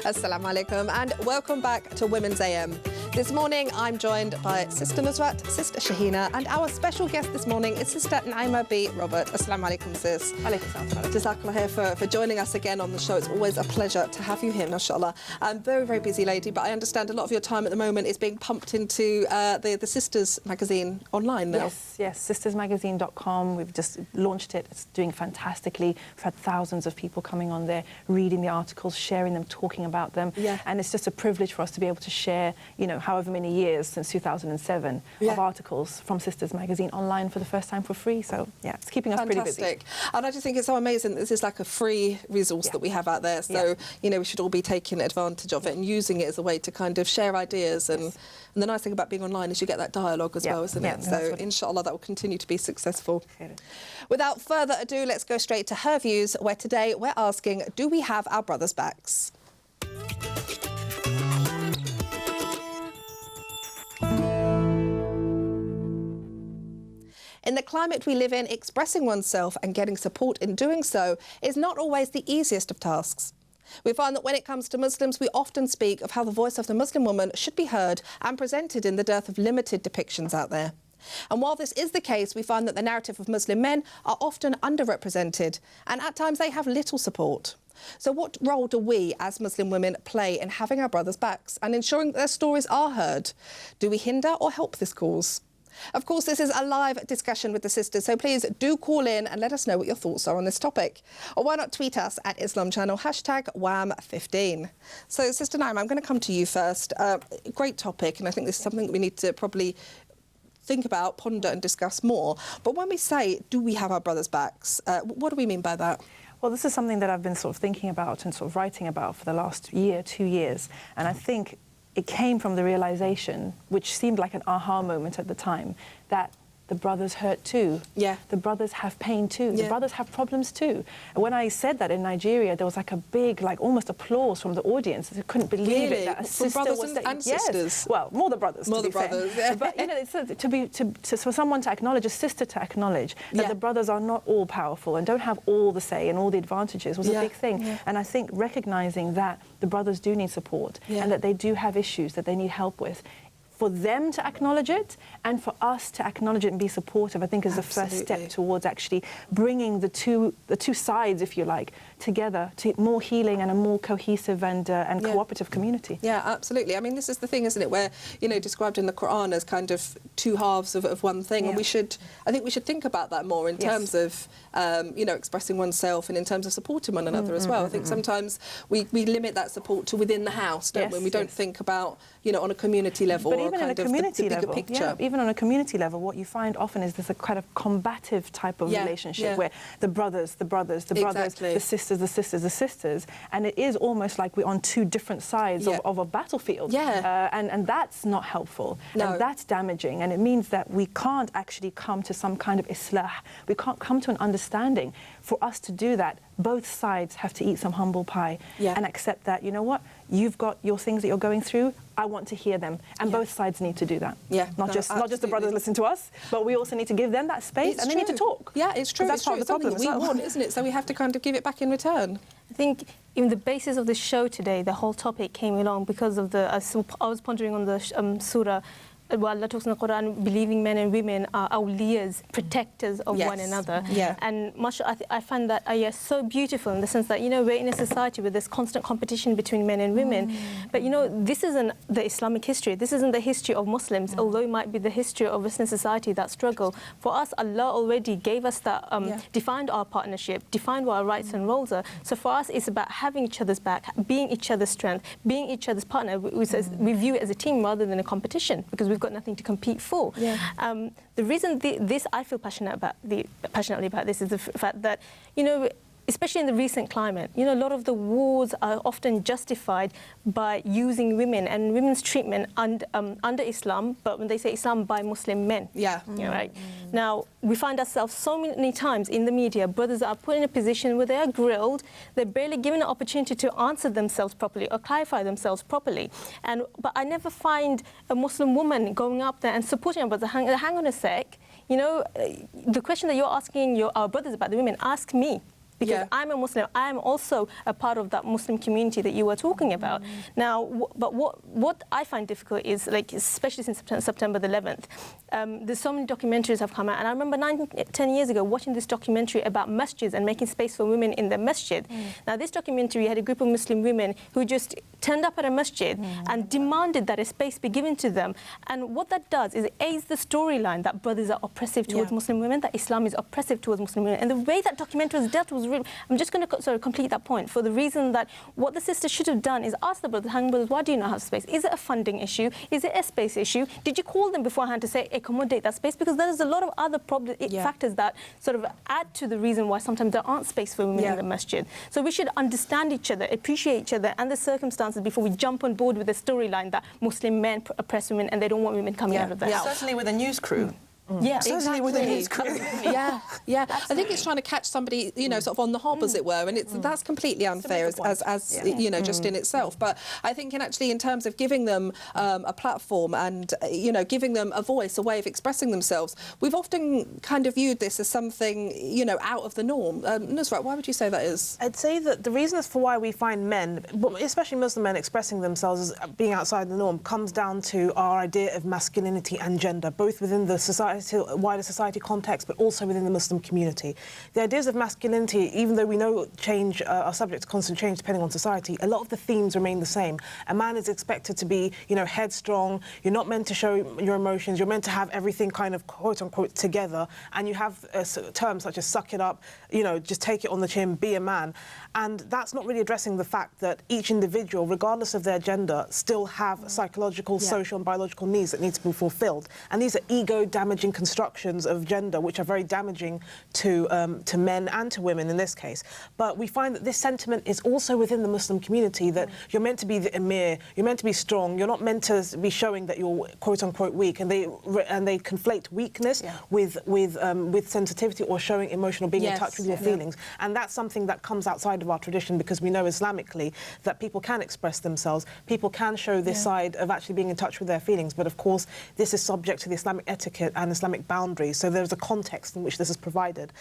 Assalamu alaikum and welcome back to Women's AM. This morning I'm joined by Sister Nusrat, Sister Shahina, and our special guest this morning is Sister Naima B. Robert. Assalamu alaikum, sis. Alaikum salam. Jazakallah khair for joining us again on the show. It's always a pleasure to have you here, mashallah. I'm very, very busy lady, but I understand a lot of your time at the moment is being pumped into the Sisters magazine online now. Yes, sistersmagazine.com. We've just launched it. It's doing fantastically. We've had thousands of people coming on there, reading the articles, sharing them, talking about them. Yeah. And it's just a privilege for us to be able to share, however many years since 2007 of articles from Sisters Magazine online for the first time for free. So, yeah, it's keeping us pretty busy. Fantastic. And I just think it's so amazing that this is like a free resource that we have out there. So, we should all be taking advantage of it and using it as a way to kind of share ideas. And the nice thing about being online is you get that dialogue as well, isn't it? So, inshallah, that will continue to be successful. Without further ado, let's go straight to her views, where today we're asking, do we have our brothers' backs? In the climate we live in, expressing oneself and getting support in doing so is not always the easiest of tasks. We find that when it comes to Muslims, we often speak of how the voice of the Muslim woman should be heard and presented in the dearth of limited depictions out there. And while this is the case, we find that the narrative of Muslim men are often underrepresented, and at times they have little support. So what role do we as Muslim women play in having our brothers' backs and ensuring that their stories are heard? Do we hinder or help this cause? Of course, this is a live discussion with the sisters, so please do call in and let us know what your thoughts are on this topic. Or why not tweet us at Islam Channel, #WAM15. So, Sister Naima, I'm going to come to you first. Great topic, and I think this is something we need to probably think about, ponder and discuss more. But when we say, do we have our brothers' backs, what do we mean by that? Well, this is something that I've been sort of thinking about and sort of writing about for the last year, 2 years. And I think it came from the realization, which seemed like an aha moment at the time, that the brothers hurt too. Yeah. The brothers have pain too. Yeah. The brothers have problems too. And when I said that in Nigeria, there was like a big, almost applause from the audience. They couldn't believe it. That a From sister brothers was and sisters? Well, more the brothers. More to the be fair. brothers. Yeah. But it's for someone to acknowledge, a sister to acknowledge that the brothers are not all powerful and don't have all the say and all the advantages was a big thing. Yeah. And I think recognizing that the brothers do need support and that they do have issues that they need help with, for them to acknowledge it and for us to acknowledge it and be supportive, I think is the first step towards actually bringing the two sides, if you like, together to more healing and a more cohesive and cooperative community. Yeah, absolutely. I mean, this is the thing, isn't it, where, described in the Quran as kind of two halves of one thing. And I think we should think about that more in terms of, expressing oneself and in terms of supporting one another as well. I think sometimes we limit that support to within the house, don't we? We don't think about, on a community level. But even in a community level, picture. Even on a community level, what you find often is there's a kind of combative type of relationship where the brothers, the sisters, and it is almost like we're on two different sides of a battlefield. And that's not helpful. No. And that's damaging. And it means that we can't actually come to some kind of islah. We can't come to an understanding. For us to do that, both sides have to eat some humble pie and accept that, you know what, you've got your things that you're going through, I want to hear them. And both sides need to do that. Not just the brothers listen to us, but we also need to give them that space and they need to talk. Yeah, it's true. That's part of the problem we want, isn't it? So we have to kind of give it back in return. I think in the basis of the show today, the whole topic came along because of I was pondering on the surah. Well, Allah talks in the Quran, believing men and women are awliyas, protectors of one another. And I find that ayah so beautiful in the sense that, we're in a society where there's constant competition between men and women. But, this isn't the Islamic history. This isn't the history of Muslims, although it might be the history of Western society that struggle. For us, Allah already gave us that, defined our partnership, defined what our rights and roles are. So for us, it's about having each other's back, being each other's strength, being each other's partner. We view it as a team rather than a competition because we've got nothing to compete for. The reason I feel passionately about this is the fact that, especially in the recent climate, a lot of the wars are often justified by using women and women's treatment under Islam, but when they say Islam, by Muslim men. Right? Now, we find ourselves so many times in the media, brothers are put in a position where they are grilled, they're barely given an opportunity to answer themselves properly or clarify themselves properly. But I never find a Muslim woman going up there and supporting a brother. Hang on a sec, the question that you're asking our brothers about the women, ask me. because I'm a Muslim. I'm also a part of that Muslim community that you were talking about. Now, but what I find difficult is, like, especially since September the 11th, there's so many documentaries have come out, and I remember 10 years ago watching this documentary about masjids and making space for women in the masjid. Now, this documentary had a group of Muslim women who just turned up at a masjid and demanded that a space be given to them. And what that does is it aids the storyline that brothers are oppressive towards Muslim women, that Islam is oppressive towards Muslim women. And the way that documentary was dealt was really, I'm just going to complete that point, for the reason that what the sisters should have done is ask the brothers, hang brothers, why do you not have space? Is it a funding issue? Is it a space issue? Did you call them beforehand to say accommodate that space? Because there is a lot of other factors that sort of add to the reason why sometimes there aren't space for women in the masjid. So we should understand each other, appreciate each other and the circumstances before we jump on board with the storyline that Muslim men oppress women and they don't want women coming out of the house. Certainly with a news crew. Yeah, certainly with a news crew. Yeah. I think it's trying to catch somebody, you know, sort of on the hop, as it were, and that's completely unfair as you know, just in itself. But I think in terms of giving them a platform and, you know, giving them a voice, a way of expressing themselves, we've often kind of viewed this as something, you know, out of the norm. Nusrat, why would you say that is? I'd say that the reasons for why we find men, especially Muslim men, expressing themselves as being outside the norm comes down to our idea of masculinity and gender, both within the wider society context, but also within the Muslim community. The ideas of masculinity, even though we know change are subject to constant change depending on society, a lot of the themes remain the same. A man is expected to be, you know, headstrong. You're not meant to show your emotions. You're meant to have everything kind of quote unquote together. And you have terms such as suck it up, you know, just take it on the chin, be a man. And that's not really addressing the fact that each individual, regardless of their gender, still have psychological, social and biological needs that need to be fulfilled. And these are ego-damaging constructions of gender which are very damaging to men and to women in this case. But we find that this sentiment is also within the Muslim community, that you're meant to be the emir, you're meant to be strong, you're not meant to be showing that you're quote-unquote weak, and they conflate weakness with sensitivity or showing emotion or being in touch with your feelings. And that's something that comes outside of our tradition, because we know Islamically that people can express themselves, people can show this side of actually being in touch with their feelings, but of course this is subject to the Islamic etiquette and Islamic boundaries, so there's a context in which this is provided.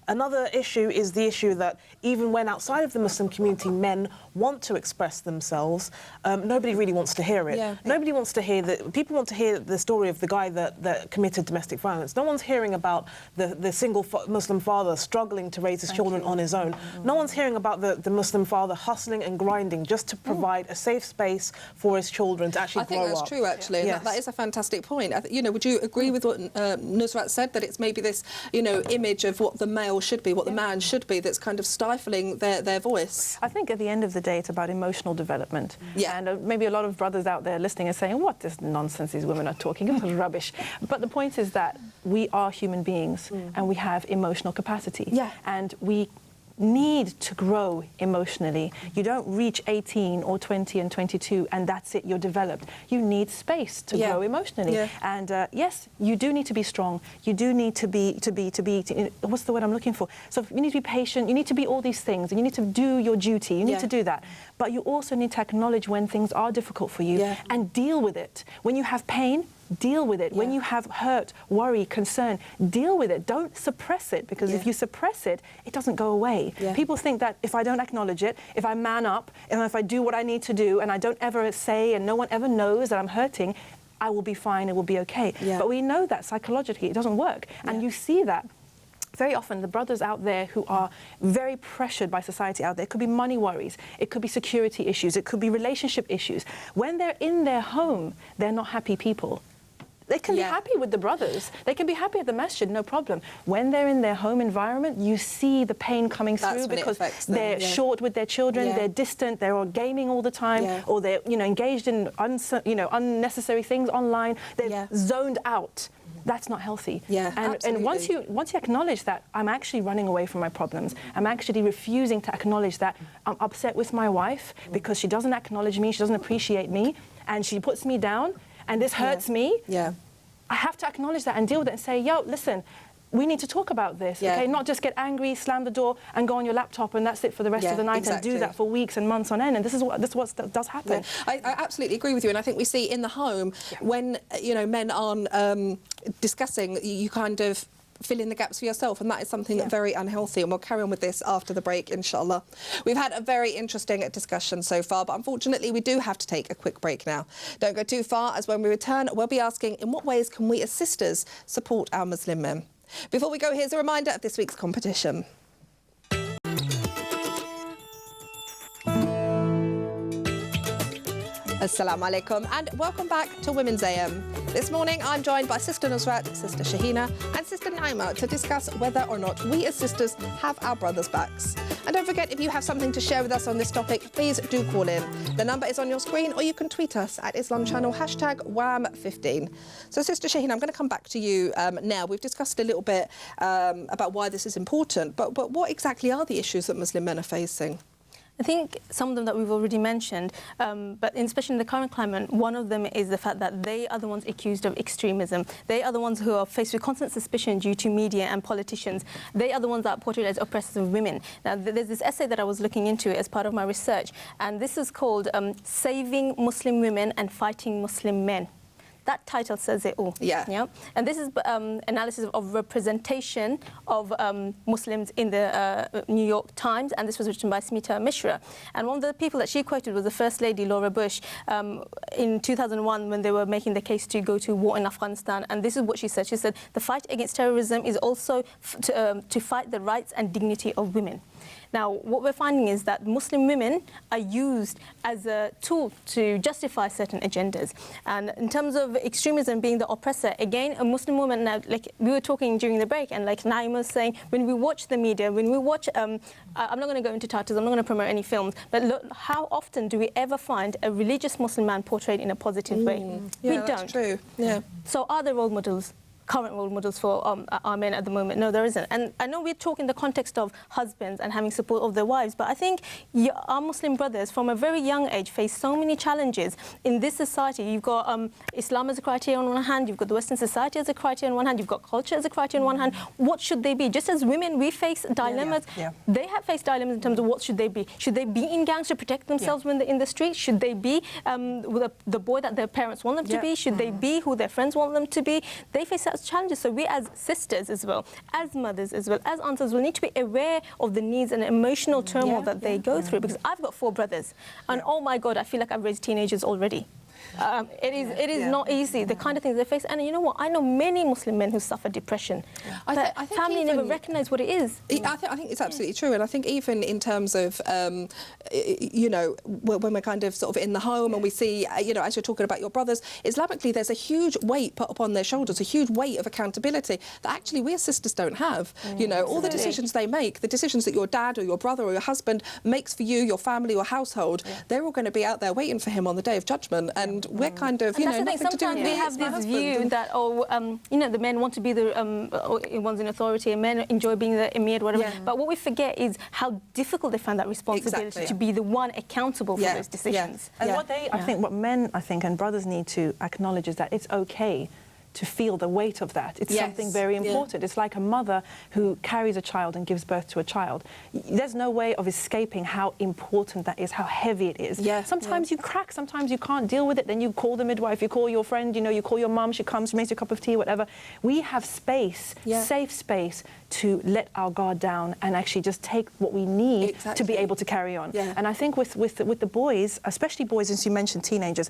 Another issue is the issue that even when outside of the Muslim community men want to express themselves, nobody really wants to hear it. Nobody wants to hear that. People want to hear the story of the guy that committed domestic violence. No one's hearing about the single Muslim father struggling to raise his children on his own. No one's hearing about the Muslim father hustling and grinding just to provide a safe space for his children to actually grow up. I think that's true, actually. Yes. That is a fantastic point. You know, would you agree with what Nusrat said, that it's maybe this, you know, image of what the male should be, what the man should be, that's kind of stifling their voice? I think at the end of the day, it's about emotional development. And maybe a lot of brothers out there listening are saying, what this nonsense these women are talking about, rubbish. But the point is that we are human beings and we have emotional capacity. And we need to grow emotionally. You don't reach 18 or 20 and 22 and that's it, you're developed. You need space to grow emotionally. And yes, you do need to be strong. You do need to be, what's the word I'm looking for? So you need to be patient, you need to be all these things, and you need to do your duty, you need to do that. But you also need to acknowledge when things are difficult for you and deal with it. When you have pain, deal with it. When you have hurt, worry, concern, deal with it. Don't suppress it, because if you suppress it, it doesn't go away. People think that if I don't acknowledge it, if I man up, and if I do what I need to do, and I don't ever say, and no one ever knows that I'm hurting, I will be fine, it will be okay. But we know that psychologically it doesn't work. And you see that very often the brothers out there who are very pressured by society out there, it could be money worries, it could be security issues, it could be relationship issues. When they're in their home, they're not happy people. They can be happy with the brothers. They can be happy at the masjid, no problem. When they're in their home environment, you see the pain coming through, because they're short with their children, they're distant, they're all gaming all the time, or they're, you know, engaged in unnecessary things online. They're zoned out. That's not healthy. And once you acknowledge that I'm actually running away from my problems, I'm actually refusing to acknowledge that I'm upset with my wife because she doesn't acknowledge me, she doesn't appreciate me, and she puts me down, and this hurts me. I have to acknowledge that and deal with it and say, yo, listen, we need to talk about this, okay? Not just get angry, slam the door, and go on your laptop, and that's it for the rest of the night, and do that for weeks and months on end. And this is what does happen. I absolutely agree with you, and I think we see in the home when, you know, men aren't discussing, you kind of fill in the gaps for yourself, and that is something very unhealthy, and we'll carry on with this after the break, inshallah. We've had a very interesting discussion so far, but unfortunately we do have to take a quick break now. Don't go too far, as when we return we'll be asking in what ways can we as sisters support our Muslim men. Before we go, here's a reminder of this week's competition. Assalamu alaikum and welcome back to Women's AM. This morning I'm joined by Sister Nusrat, Sister Shahina and Sister Naima to discuss whether or not we as sisters have our brothers' backs. And don't forget, if you have something to share with us on this topic, please do call in. The number is on your screen, or you can tweet us at Islam Channel, #WAM15. So Sister Shahina, I'm going to come back to you now. We've discussed a little bit about why this is important, but what exactly are the issues that Muslim men are facing? I think some of them that we've already mentioned, but especially in the current climate, one of them is the fact that they are the ones accused of extremism. They are the ones who are faced with constant suspicion due to media and politicians. They are the ones that are portrayed as oppressors of women. Now, there's this essay that I was looking into as part of my research, and this is called Saving Muslim Women and Fighting Muslim Men. That title says it all. Yeah. And this is analysis of representation of Muslims in the New York Times, and this was written by Smita Mishra. And one of the people that she quoted was the First Lady, Laura Bush, in 2001 when they were making the case to go to war in Afghanistan. And this is what she said. She said, the fight against terrorism is also to fight the rights and dignity of women. Now, what we're finding is that Muslim women are used as a tool to justify certain agendas. And in terms of extremism being the oppressor, again, a Muslim woman, now, like we were talking during the break, and like Naima was saying, when we watch the media, when we watch, I'm not going to go into titles, I'm not going to promote any films, but look, how often do we ever find a religious Muslim man portrayed in a positive way? Yeah, we that's don't. True. Yeah. So are there role models? Current role models for our men at the moment? No, there isn't. And I know we talk in the context of husbands and having support of their wives, but I think our Muslim brothers from a very young age face so many challenges in this society. You've got Islam as a criteria on one hand, you've got the Western society as a criteria on one hand, you've got culture as a criteria on one hand. What should they be? Just as women, we face dilemmas. They have faced dilemmas in terms of what should they be. Should they be in gangs to protect themselves when they're in the street? Should they be with the boy that their parents want them to be? Should they be who their friends want them to be? They face that challenges. So we as sisters as well, as mothers as well, as aunts as well, need to be aware of the needs and emotional turmoil that they go through. Because I've got 4 brothers, and oh my God, I feel like I've raised teenagers already. It is not easy, the kind of things they face. And you know what? I know many Muslim men who suffer depression. I think family never recognise what it is. I think it's absolutely true. And I think even in terms of, you know, when we're kind of sort of in the home and we see, you know, as you're talking about your brothers, Islamically, there's a huge weight put upon their shoulders, a huge weight of accountability that actually we as sisters don't have. You know, all the decisions they make, the decisions that your dad or your brother or your husband makes for you, your family, your household, they're all going to be out there waiting for him on the Day of Judgment. And we're kind of, you know, nothing to do with sometimes we have this view that, you know, the men want to be the ones in authority and men enjoy being the emir, whatever. But what we forget is how difficult they find that responsibility to be the one accountable for those decisions. And what they, what men, and brothers need to acknowledge is that it's okay to feel the weight of that. It's something very important. It's like a mother who carries a child and gives birth to a child. There's no way of escaping how important that is, how heavy it is. Sometimes you crack, sometimes you can't deal with it, then you call the midwife, you call your friend, you know, you call your mum, she comes, she makes you a cup of tea, whatever. We have space, safe space, to let our guard down and actually just take what we need to be able to carry on. And I think with the boys, especially boys, as you mentioned, teenagers,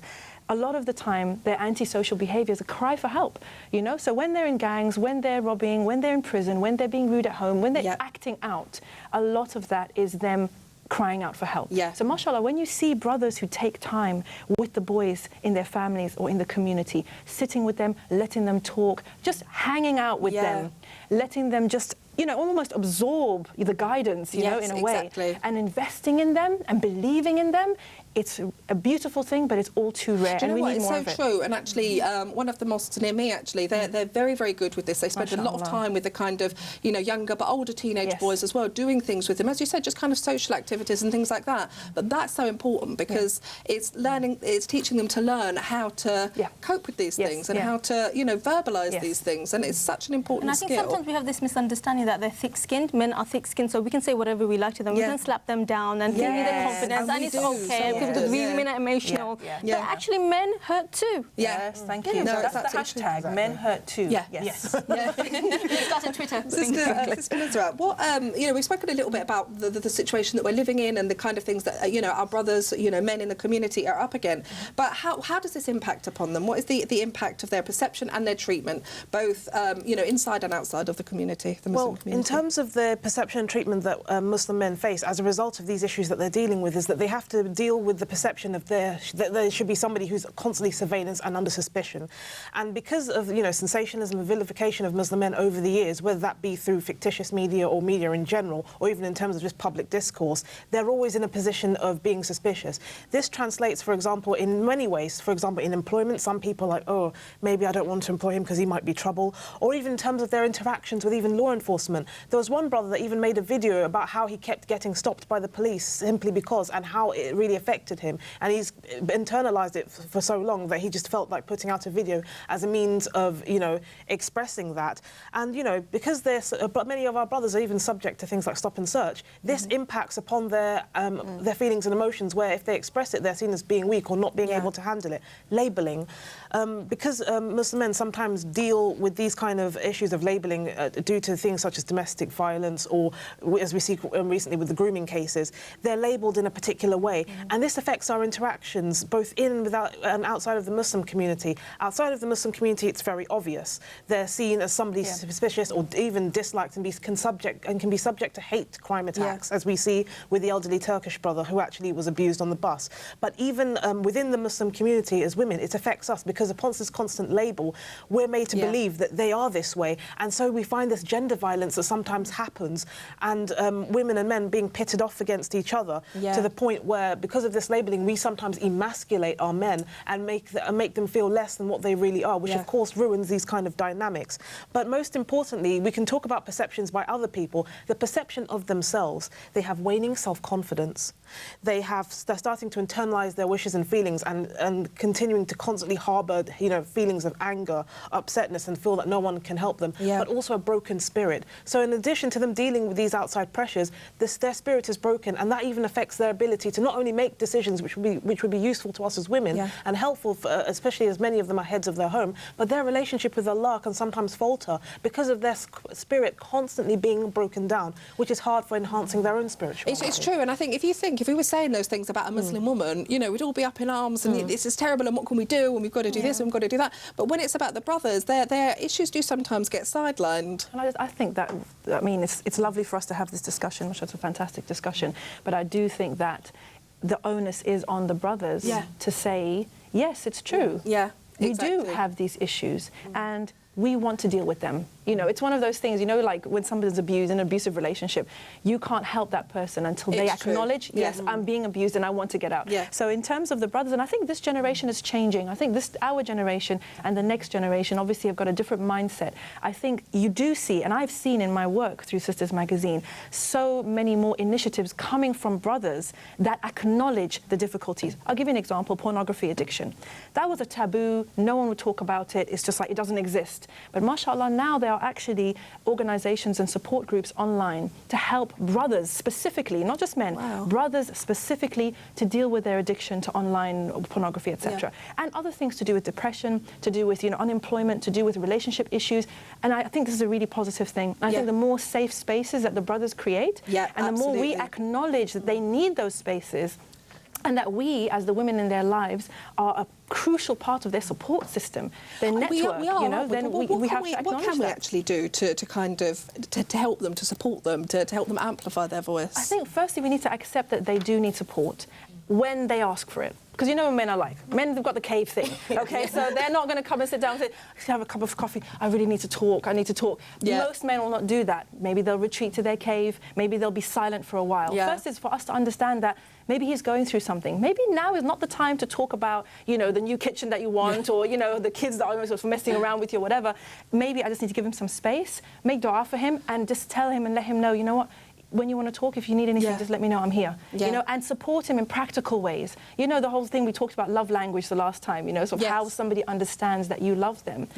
a lot of the time their antisocial behaviour is a cry for help, you know? So when they're in gangs, when they're robbing, when they're in prison, when they're being rude at home, when they're acting out, a lot of that is them crying out for help. So mashallah, when you see brothers who take time with the boys in their families or in the community, sitting with them, letting them talk, just hanging out with them, letting them just, you know, almost absorb the guidance, you know, in a way, and investing in them and believing in them, it's a beautiful thing, but it's all too rare. Do you know and we what? need more It's of so it. true. And actually, one of the mosques near me, actually, they're very, very good with this. They spend a lot of time with the kind of, you know, younger but older teenage boys as well, doing things with them. As you said, just kind of social activities and things like that. But that's so important because it's learning, it's teaching them to learn how to cope with these things and how to, you know, verbalise these things. And it's such an important skill. And I think sometimes we have this misunderstanding that they're thick-skinned. Men are thick-skinned, so we can say whatever we like to them. We can slap them down and give them their confidence, and it's okay. because women are emotional. But actually, men hurt too. Yes, thank you. No, That's the absolutely hashtag, true. men hurt too. Yeah. Yes. Start on Twitter. Sister Nusrat, what we've spoken a little bit about the situation that we're living in and the kind of things that our brothers, men in the community are up against. But how does this impact upon them? What is the impact of their perception and their treatment, both inside and outside of the community, the Muslim community? In terms of the perception and treatment that Muslim men face as a result of these issues that they're dealing with, is that they have to deal with the perception of that there should be somebody who's constantly surveillance and under suspicion. And because of sensationalism and vilification of Muslim men over the years, whether that be through fictitious media or media in general, or even in terms of just public discourse, they're always in a position of being suspicious. This translates, for example, in many ways. For example, in employment, some people are like, oh, maybe I don't want to employ him because he might be trouble. Or even in terms of their interactions with even law enforcement. There was one brother that even made a video about how he kept getting stopped by the police simply because, and how it really affected him. And he's internalized it for so long that he just felt like putting out a video as a means of, expressing that. And, because many of our brothers are even subject to things like stop and search, this impacts upon their feelings and emotions, where if they express it, they're seen as being weak or not being able to handle it. Labelling. Because Muslim men sometimes deal with these kind of issues of labelling due to things such as domestic violence, or as we see recently with the grooming cases, they're labelled in a particular way. And this affects our interactions both in and outside of the Muslim community. Outside of the Muslim community, it's very obvious. They're seen as somebody suspicious or even disliked, and can be subject to hate crime attacks, as we see with the elderly Turkish brother who actually was abused on the bus. But even within the Muslim community as women, it affects us, because upon this constant label, we're made to believe that they are this way. And so we find this gender violence that sometimes happens, and women and men being pitted off against each other to the point where, because of this labelling, we sometimes emasculate our men and make them feel less than what they really are, which of course ruins these kind of dynamics. But most importantly, we can talk about perceptions by other people, the perception of themselves. They have waning self-confidence. They're starting to internalise their wishes and feelings, and continuing to constantly harbour, feelings of anger, upsetness, and feel that no one can help them, but also a broken spirit. So in addition to them dealing with these outside pressures, their spirit is broken, and that even affects their ability to not only make decisions which would be useful to us as women and helpful, especially as many of them are heads of their home, but their relationship with Allah can sometimes falter because of their spirit constantly being broken down, which is hard for enhancing their own spirituality. It's true, and I think if we were saying those things about a Muslim woman, we'd all be up in arms, and this is terrible, and what can we do, and we've got to do this, and we've got to do that. But when it's about the brothers, their issues do sometimes get sidelined. And I think that, it's lovely for us to have this discussion, which is a fantastic discussion, but I do think that the onus is on the brothers to say, yes, it's true. We do have these issues, and we want to deal with them. It's one of those things, like when somebody's abused in an abusive relationship, you can't help that person until they acknowledge, yes, I'm being abused and I want to get out. So in terms of the brothers, and I think this generation is changing. I think our generation and the next generation obviously have got a different mindset. I think you do see, and I've seen in my work through Sisters Magazine, so many more initiatives coming from brothers that acknowledge the difficulties. I'll give you an example, pornography addiction. That was a taboo, no one would talk about it, it's just like it doesn't exist. But mashallah, now there are actually organisations and support groups online to help brothers specifically, not just men, brothers specifically to deal with their addiction to online pornography, etc. And other things to do with depression, to do with unemployment, to do with relationship issues. And I think this is a really positive thing. I think the more safe spaces that the brothers create, and the more we acknowledge that they need those spaces, and that we, as the women in their lives, are a crucial part of their support system, their network. We are, then we have to acknowledge what can we that. actually do to kind of to help them, to support them, to help them amplify their voice? I think firstly we need to accept that they do need support when they ask for it. Because you know what men are like. Men have got the cave thing, okay? So they're not going to come and sit down and say, have a cup of coffee, I really need to talk, I need to talk. Most men will not do that. Maybe they'll retreat to their cave, maybe they'll be silent for a while. First is for us to understand that maybe he's going through something. Maybe now is not the time to talk about, the new kitchen that you want, or, the kids that are sort of messing around with you or whatever. Maybe I just need to give him some space, make dua for him, and just tell him and let him know, you know what, when you want to talk, if you need anything, just let me know, I'm here. And support him in practical ways. The whole thing we talked about love language the last time, sort of how somebody understands that you love them.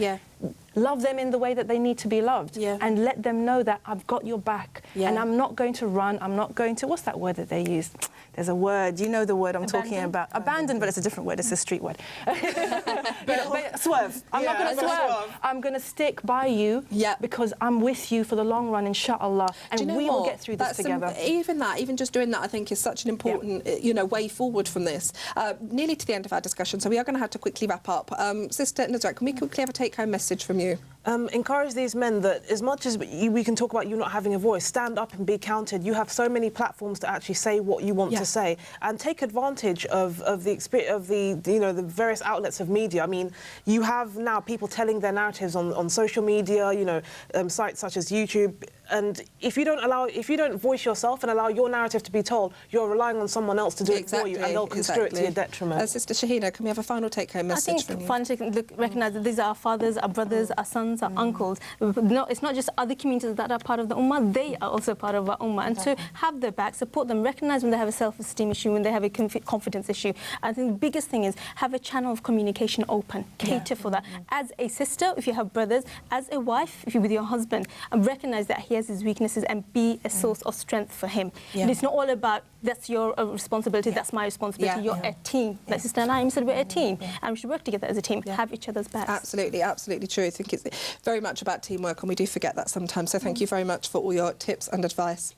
love them in the way that they need to be loved, Yeah. and let them know that I've got your back, Yeah. and I'm not going to run, I'm not going to, what's that word that they use? There's a word, you know the word I'm talking about. Abandon, but it's a different word, it's a street word. but swerve. I'm not going to swerve. I'm going to stick by you because I'm with you for the long run, inshallah, and Do you know we will what? get through this That's together. Even just doing that, I think is such an important, way forward from this. Nearly to the end of our discussion, so we are going to have to quickly wrap up. Sister Nusrat, can we quickly have a take-home message from you? Encourage these men that as much as we can talk about you not having a voice, stand up and be counted. You have so many platforms to actually say what you want to say, and take advantage of the various outlets of media. I mean, you have now people telling their narratives on social media, sites such as YouTube. And if you don't voice yourself and allow your narrative to be told, you're relying on someone else to do it for you, and they'll construe it to your detriment. Sister Shahina, can we have a final take-home message from you? I think recognise that these are our fathers, our brothers, our sons, our uncles. No, it's not just other communities that are part of the ummah, they are also part of our ummah. And to have their back, support them, recognise when they have a self-esteem issue, when they have a confidence issue. I think the biggest thing is have a channel of communication open, cater for that. As a sister, if you have brothers, as a wife, if you're with your husband, and recognise that he has his weaknesses and be a source of strength for him. And it's not all about that's your responsibility, that's my responsibility. You're a team. Like Sister Naeem said, we're a team, and we should work together as a team, have each other's backs. Absolutely, absolutely true. I think it's very much about teamwork, and we do forget that sometimes. So thank you very much for all your tips and advice.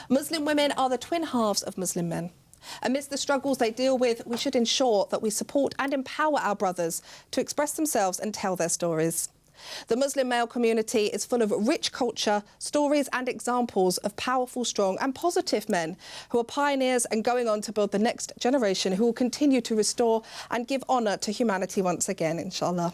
Muslim women are the twin halves of Muslim men. Amidst the struggles they deal with, we should ensure that we support and empower our brothers to express themselves and tell their stories. The Muslim male community is full of rich culture, stories and examples of powerful, strong and positive men who are pioneers and going on to build the next generation who will continue to restore and give honour to humanity once again, inshallah.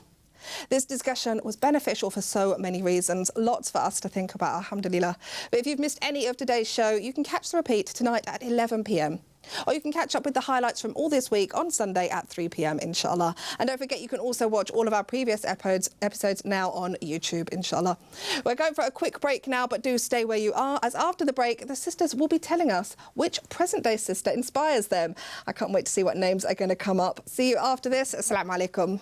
This discussion was beneficial for so many reasons, lots for us to think about, alhamdulillah. But if you've missed any of today's show, you can catch the repeat tonight at 11 p.m. Or you can catch up with the highlights from all this week on Sunday at 3 p.m, inshallah. And don't forget, you can also watch all of our previous episodes now on YouTube, inshallah. We're going for a quick break now, but do stay where you are, as after the break, the sisters will be telling us which present-day sister inspires them. I can't wait to see what names are going to come up. See you after this. Assalamu alaikum.